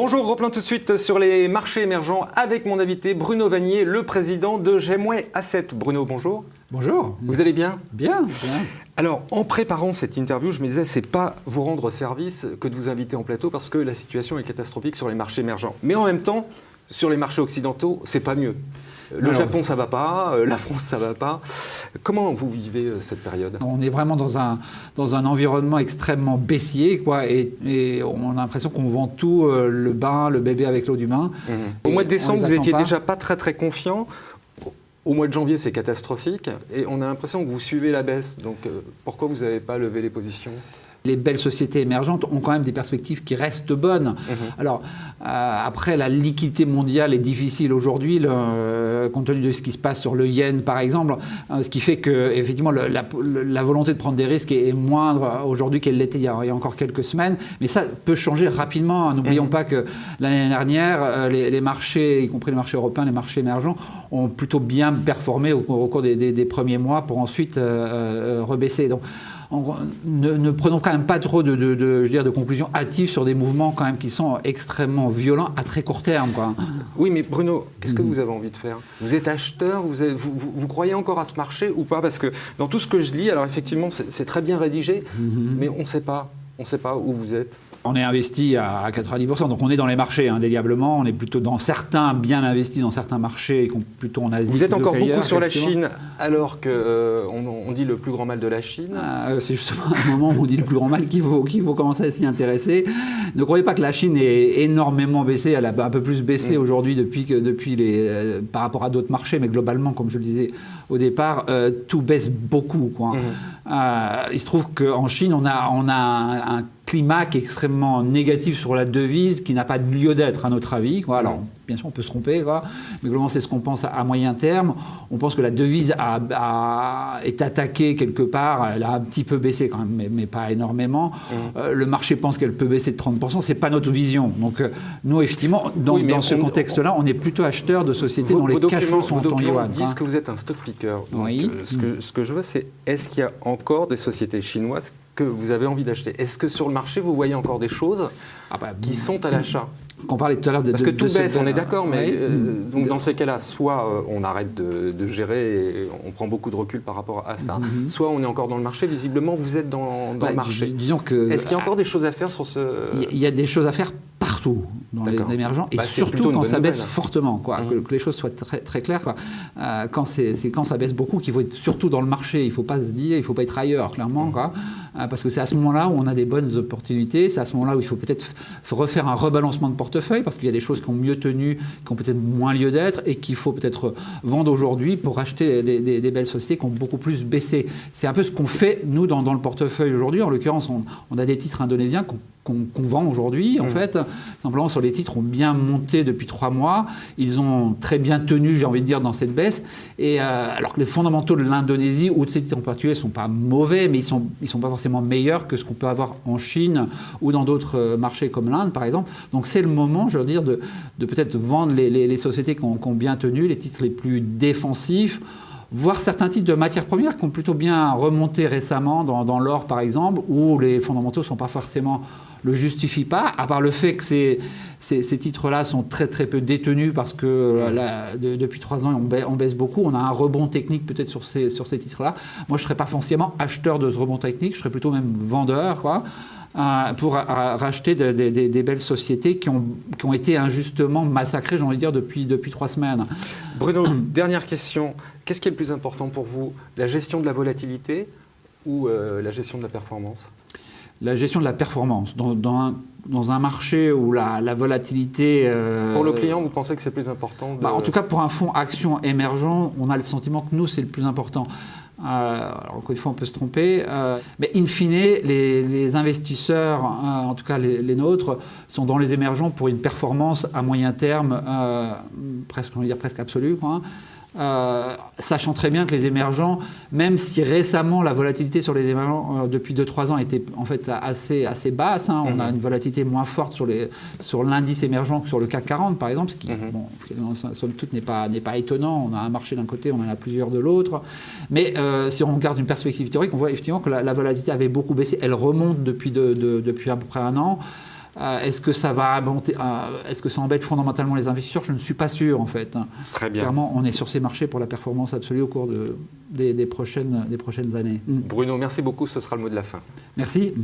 Bonjour, replan tout de suite sur les marchés émergents avec mon invité Bruno Vanier, le président de Gemway Asset. Bruno, bonjour. Bonjour. Vous allez bien? Bien. Alors, en préparant cette interview, je me disais, c'est pas vous rendre service que de vous inviter en plateau parce que la situation est catastrophique sur les marchés émergents. Mais en même temps, sur les marchés occidentaux, c'est pas mieux. Le Japon, ça va pas, la France, ça va pas. Comment vous vivez cette période? On est vraiment dans un environnement extrêmement baissier, quoi, et on a l'impression qu'on vend tout, le bain, le bébé avec l'eau du bain. Au mois de décembre, vous étiez déjà pas très confiant. Au mois de janvier, c'est catastrophique, et on a l'impression que vous suivez la baisse. Donc, pourquoi vous n'avez pas levé les positions? Les belles sociétés émergentes ont quand même des perspectives qui restent bonnes. Alors, après, la liquidité mondiale est difficile aujourd'hui, compte tenu de ce qui se passe sur le yen, par exemple, ce qui fait que, effectivement, la volonté de prendre des risques est moindre aujourd'hui qu'elle l'était il y a encore quelques semaines. Mais ça peut changer rapidement. N'oublions pas que l'année dernière, les marchés, y compris les marchés européens, les marchés émergents, ont plutôt bien performé au cours des premiers mois pour ensuite rebaisser. Donc, ne prenons quand même pas trop de conclusions hâtives sur des mouvements quand même qui sont extrêmement violents à très court terme, quoi. Oui, mais Bruno, qu'est-ce que vous avez envie de faire? Vous êtes acheteur, vous croyez encore à ce marché ou pas? Parce que dans tout ce que je lis, alors effectivement, c'est très bien rédigé, mais on ne sait pas où vous êtes. On est investi à 90%, donc on est dans les marchés, indéniablement. On est plutôt dans certains, bien investis dans certains marchés, plutôt en Asie. Vous êtes encore beaucoup sur la Chine, alors qu'on dit le plus grand mal de la Chine. C'est justement un moment où on dit le plus grand mal qu'il faut commencer à s'y intéresser. Ne croyez pas que la Chine ait énormément baissé. Elle a un peu plus baissé aujourd'hui par rapport à d'autres marchés, mais globalement, comme je le disais au départ, tout baisse beaucoup, quoi. Il se trouve qu'en Chine, on a un climat qui est extrêmement négatif sur la devise, qui n'a pas de lieu d'être à notre avis, quoi. Alors, bien sûr, on peut se tromper, quoi, mais globalement, c'est ce qu'on pense à moyen terme. On pense que la devise est attaquée quelque part, elle a un petit peu baissé quand même, mais pas énormément. Le marché pense qu'elle peut baisser de 30%, c'est pas notre vision. Donc, nous, effectivement, dans ce contexte-là, on est plutôt acheteur de sociétés dont les cash flows sont en yuan. Ils disent que vous êtes un stock picker. Donc, oui. Ce que je veux, c'est est-ce qu'il y a encore des sociétés chinoises que vous avez envie d'acheter? Est-ce que sur le marché, vous voyez encore des choses qui sont à l'achat? Qu'on parlait tout à l'heure parce que tout baisse, on est d'accord, mais donc dans ces cas-là, soit on arrête de gérer et on prend beaucoup de recul par rapport à ça, soit on est encore dans le marché. Visiblement, vous êtes dans le marché. Disons que est-ce qu'il y a encore des choses à faire sur ce... Il y a des choses à faire partout dans les émergents, et surtout quand ça baisse fortement, quoi. Que les choses soient très claires, quoi. Quand ça baisse beaucoup qu'il faut être surtout dans le marché. Il ne faut pas se dire, il ne faut pas être ailleurs, clairement, quoi. Parce que c'est à ce moment-là où on a des bonnes opportunités, c'est à ce moment-là où il faut peut-être refaire un rebalancement de portefeuille, parce qu'il y a des choses qui ont mieux tenu, qui ont peut-être moins lieu d'être, et qu'il faut peut-être vendre aujourd'hui pour racheter des belles sociétés qui ont beaucoup plus baissé. C'est un peu ce qu'on fait, nous, dans le portefeuille aujourd'hui. En l'occurrence, on a des titres indonésiens qu'on vend aujourd'hui, en fait. Simplement, sur les titres ont bien monté depuis 3 mois. Ils ont très bien tenu, j'ai envie de dire, dans cette baisse. Et alors que les fondamentaux de l'Indonésie ou de ces titres en particulier ne sont pas mauvais, mais ils sont pas forcément meilleurs que ce qu'on peut avoir en Chine ou dans d'autres marchés comme l'Inde, par exemple. Donc c'est le moment, je veux dire, de peut-être vendre les sociétés qui ont bien tenu, les titres les plus défensifs, voire certains titres de matières premières qui ont plutôt bien remonté récemment, dans l'or par exemple, où les fondamentaux ne sont pas forcément le justifient pas, à part le fait que ces titres-là sont très peu détenus parce que depuis 3 ans on baisse beaucoup. On a un rebond technique peut-être sur ces titres-là. Moi je ne serais pas foncièrement acheteur de ce rebond technique, je serais plutôt même vendeur, quoi, pour racheter des belles sociétés qui ont été injustement massacrées, j'ai envie de dire, depuis 3 semaines. Bruno, dernière question. Qu'est-ce qui est le plus important pour vous? La gestion de la volatilité ou la gestion de la performance? La gestion de la performance. Dans un marché où la volatilité... Pour le client, vous pensez que c'est plus important En tout cas, pour un fonds action émergent, on a le sentiment que nous, c'est le plus important. Alors, encore une fois, on peut se tromper. Mais in fine, les investisseurs, en tout cas les nôtres, sont dans les émergents pour une performance à moyen terme presque absolue, quoi. Sachant très bien que les émergents, même si récemment la volatilité sur les émergents depuis 2-3 ans était en fait assez basse, on a une volatilité moins forte sur l'indice émergent que sur le CAC 40 par exemple, ce qui, somme toute, n'est pas étonnant. On a un marché d'un côté, on en a plusieurs de l'autre. Mais si on regarde une perspective théorique, on voit effectivement que la volatilité avait beaucoup baissé. Elle remonte depuis à peu près 1 an. Est-ce que ça embête fondamentalement les investisseurs? Je ne suis pas sûr, en fait. Très bien. Clairement, on est sur ces marchés pour la performance absolue au cours des prochaines années. Bruno, merci beaucoup. Ce sera le mot de la fin. Merci.